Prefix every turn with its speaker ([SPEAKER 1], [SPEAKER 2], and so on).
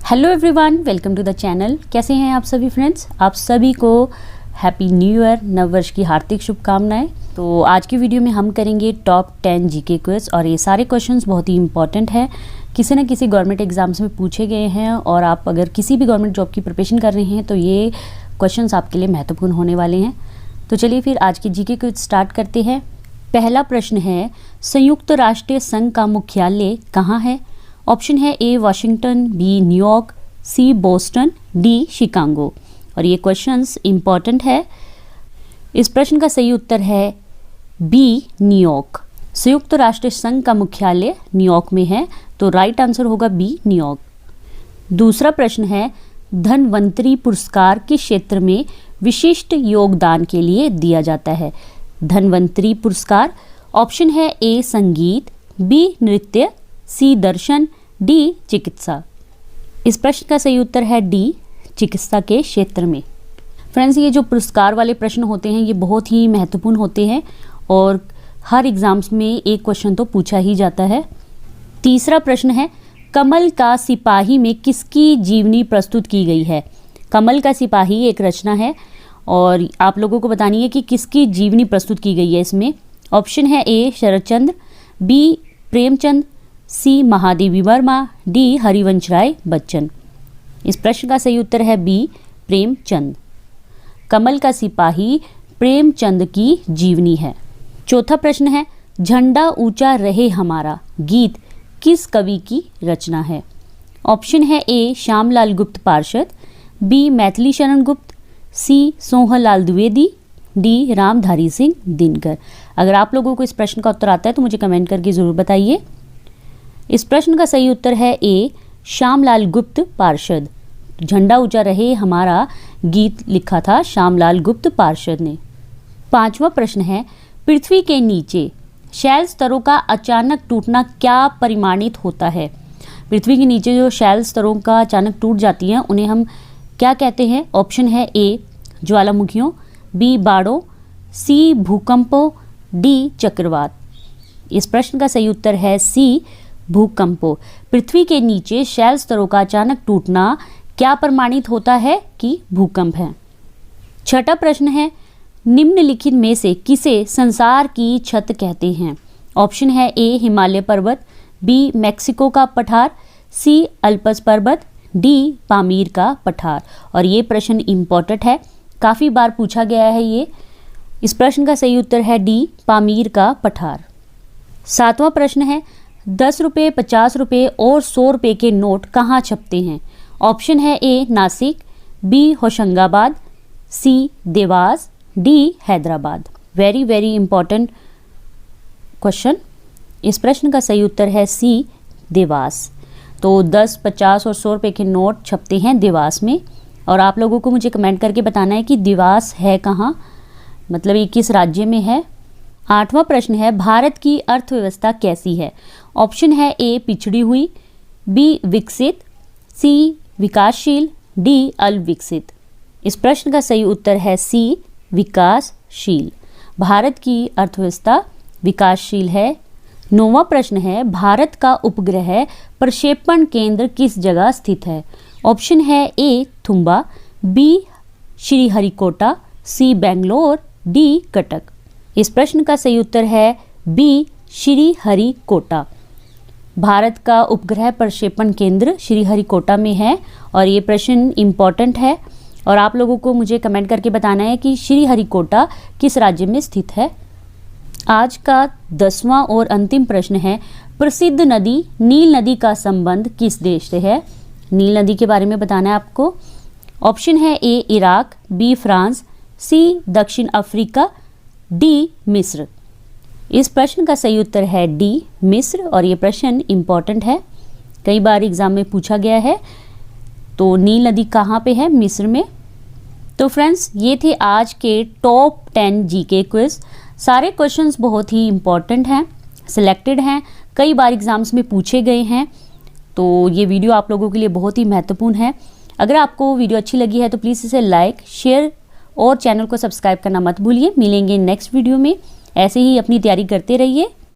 [SPEAKER 1] Hello everyone, welcome to the channel. कैसे हैं आप सभी फ्रेंड्स? आप सभी को हैप्पी न्यू ईयर, नववर्ष की हार्दिक शुभकामनाएं। तो आज की वीडियो में हम करेंगे टॉप 10 जीके क्विज और ये सारे क्वेश्चंस बहुत ही इंपॉर्टेंट है, किसी न किसी गवर्नमेंट एग्जाम्स में पूछे गए हैं और आप अगर किसी भी गवर्नमेंट जॉब की प्रिपरेशन कर रहे हैं तो ये क्वेश्चंस आपके लिए महत्वपूर्ण होने वाले हैं। तो चलिए फिर आज की जीके क्विज स्टार्ट करते हैं। पहला प्रश्न है, संयुक्त राष्ट्र संघ का मुख्यालय कहाँ है? ऑप्शन है ए वाशिंगटन, बी न्यूयॉर्क, सी बोस्टन, डी शिकागो। और ये क्वेश्चंस इंपॉर्टेंट है। इस प्रश्न का सही उत्तर है बी न्यूयॉर्क। संयुक्त राष्ट्र संघ का मुख्यालय न्यूयॉर्क में है, तो राइट आंसर होगा बी न्यूयॉर्क। दूसरा प्रश्न है, धनवंतरी पुरस्कार किस क्षेत्र में विशिष्ट योगदान के लिए दिया जाता है? धनवंतरी पुरस्कार। ऑप्शन है ए संगीत, बी नृत्य, सी दर्शन, डी चिकित्सा। इस प्रश्न का सही उत्तर है डी चिकित्सा के क्षेत्र में। फ्रेंड्स, ये जो पुरस्कार वाले प्रश्न होते हैं ये बहुत ही महत्वपूर्ण होते हैं और हर एग्जाम्स में एक क्वेश्चन तो पूछा ही जाता है। तीसरा प्रश्न है, कमल का सिपाही में किसकी जीवनी प्रस्तुत की गई है? कमल का सिपाही एक रचना है और आप लोगों को बतानी है कि किसकी जीवनी प्रस्तुत की गई है इसमें। ऑप्शन है ए शरतचंद्र, बी प्रेमचंद, सी महादेवी वर्मा, डी हरिवंश राय बच्चन। इस प्रश्न का सही उत्तर है बी प्रेमचंद। कमल का सिपाही प्रेमचंद की जीवनी है। चौथा प्रश्न है, झंडा ऊंचा रहे हमारा गीत किस कवि की रचना है? ऑप्शन है ए श्यामलाल गुप्त पार्षद, बी मैथिली शरण गुप्त, सी सोहनलाल द्विवेदी, डी रामधारी सिंह दिनकर। अगर आप लोगों को इस प्रश्न का उत्तर आता है तो मुझे कमेंट करके ज़रूर बताइए। इस प्रश्न का सही उत्तर है ए श्यामलाल गुप्त पार्षद। झंडा ऊंचा रहे हमारा गीत लिखा था श्यामलाल गुप्त पार्षद ने। पांचवा प्रश्न है, पृथ्वी के नीचे शैल स्तरों का अचानक टूटना क्या परिमाणित होता है? पृथ्वी के नीचे जो शैल स्तरों का अचानक टूट जाती हैं उन्हें हम क्या कहते हैं? ऑप्शन है ए ज्वालामुखियों, बी बाढ़ों, सी भूकंपों, डी चक्रवात। इस प्रश्न का सही उत्तर है सी भूकंपों। पृथ्वी के नीचे शैल स्तरों का अचानक टूटना क्या प्रमाणित होता है कि भूकंप है। छठा प्रश्न है, निम्नलिखित में से किसे संसार की छत कहते हैं? ऑप्शन है ए हिमालय पर्वत, बी मैक्सिको का पठार, सी अल्पस पर्वत, डी पामीर का पठार। और ये प्रश्न इंपॉर्टेंट है, काफ़ी बार पूछा गया है ये। इस प्रश्न का सही उत्तर है डी पामीर का पठार। सातवां प्रश्न है, 10 रुपये, 50 रुपये और 100 रुपये के नोट कहाँ छपते हैं? ऑप्शन है A Nashik, B Hoshangabad, C Dewas, D Hyderabad. Very very important question. इस प्रश्न का सही उत्तर है सी देवास। तो 10, 50 और 100 रुपये के नोट छपते हैं देवास में। और आप लोगों को मुझे कमेंट करके बताना है कि देवास है कहाँ, मतलब ये किस राज्य में है। आठवां प्रश्न है, भारत की अर्थव्यवस्था कैसी है? ऑप्शन है ए पिछड़ी हुई, बी विकसित, सी विकासशील, डी अल्पविकसित। इस प्रश्न का सही उत्तर है सी विकासशील। भारत की अर्थव्यवस्था विकासशील है। नौवां प्रश्न है, भारत का उपग्रह प्रक्षेपण केंद्र किस जगह स्थित है? ऑप्शन है ए थुम्बा, बी श्रीहरिकोटा, सी बेंगलोर, डी कटक। इस प्रश्न का सही उत्तर है बी श्रीहरिकोटा। भारत का उपग्रह प्रक्षेपण केंद्र श्रीहरिकोटा में है और ये प्रश्न इंपॉर्टेंट है और आप लोगों को मुझे कमेंट करके बताना है कि श्रीहरिकोटा किस राज्य में स्थित है। आज का 10वां और अंतिम प्रश्न है, प्रसिद्ध नदी नील नदी का संबंध किस देश से है? नील नदी के बारे में बताना है आपको। ऑप्शन है ए इराक, बी फ्रांस, सी दक्षिण अफ्रीका, डी मिस्र। इस प्रश्न का सही उत्तर है डी मिस्र और ये प्रश्न इंपॉर्टेंट है, कई बार एग्जाम में पूछा गया है। तो नील नदी कहाँ पे है? मिस्र में। तो फ्रेंड्स, ये थे आज के टॉप 10 जीके क्विज। सारे क्वेश्चंस बहुत ही इंपॉर्टेंट हैं, सिलेक्टेड हैं, कई बार एग्जाम्स में पूछे गए हैं। तो ये वीडियो आप लोगों के लिए बहुत ही महत्वपूर्ण है। अगर आपको वीडियो अच्छी लगी है तो प्लीज़ इसे लाइक, शेयर और चैनल को सब्सक्राइब करना मत भूलिए। मिलेंगे नेक्स्ट वीडियो में। ऐसे ही अपनी तैयारी करते रहिए।